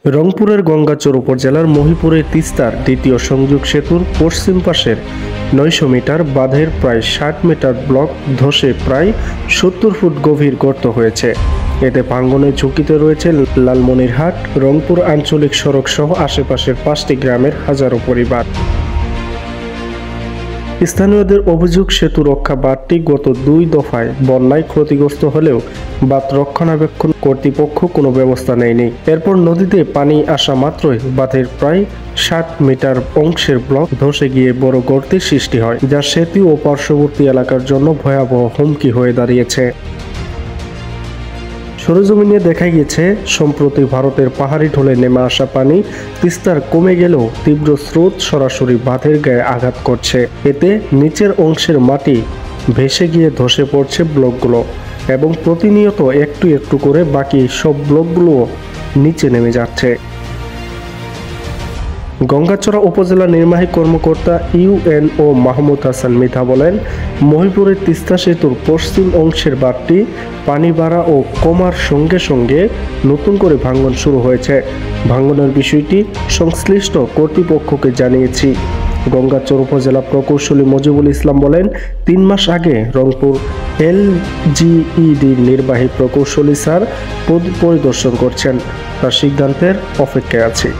রংপুরের গঙ্গাচড় উপজেলার মহিপুরের তিস্তার দ্বিতীয় সংযোগ সেতুর পশ্চিম পাশের ৯০০ মিটার বাঁধের প্রায় ৬০ মিটার ব্লক ধসে প্রায় ৭০ ফুট গভীর গর্ত হয়েছে। এতে ভাঙনের ঝুঁকিতে রয়েছে লালমনিরহাট রংপুর আঞ্চলিক সড়ক সহ আশেপাশের ৫টি গ্রামের হাজারো পরিবার। স্থানীয়দের অভিযোগ, সেতু রক্ষা বাঁধটি গত ২ দফায় বন্যায় ক্ষতিগ্রস্ত হলেও বাঁধ রক্ষণাবেক্ষণ কর্তৃপক্ষ কোনো ব্যবস্থা নেয়নি। এরপর নদীতে পানি আসা মাত্রই বাঁধের প্রায় ৬০ মিটার অংশের ব্লক ধসে গিয়ে বড় গর্তের সৃষ্টি হয়, যা সেতু ও পার্শ্ববর্তী এলাকার জন্য ভয়াবহ হুমকি হয়ে দাঁড়িয়েছে। সরেজমিনে দেখা গেছে, সম্প্রতি ভারতের পাহাড়ি ঢলে নেমে আসা পানি তিস্তার কমে গেলেও তীব্র স্রোত সরাসরি বাঁধের গায়ে আঘাত করছে। এতে নিচের অংশের মাটি ভেসে গিয়ে ধসে পড়ছে ব্লকগুলো এবং প্রতিনিয়ত একটু একটু করে বাকি সব ব্লকগুলো নিচে নেমে যাচ্ছে। গঙ্গাচড়া উপজেলা নির্বাহী কর্মকর্তা ইউএনও মাহমুদ হাসান মিথা বলেন, মহিপুরের তিস্তা সেতুর পশ্চিম অংশের বাঁধটি পানি বাড়া ও কমার সঙ্গে সঙ্গে নতুন করে ভাঙন শুরু হয়েছে। ভাঙনের বিষয়টি সংশ্লিষ্ট কর্তৃপক্ষকে জানিয়েছি। গঙ্গাচড় উপজেলা প্রকৌশলী মজিবুল ইসলাম বলেন, ৩ মাস আগে রংপুর এলজিইডির নির্বাহী প্রকৌশলী স্যার পরিদর্শন করছেন, তার সিদ্ধান্তের অপেক্ষায় আছি।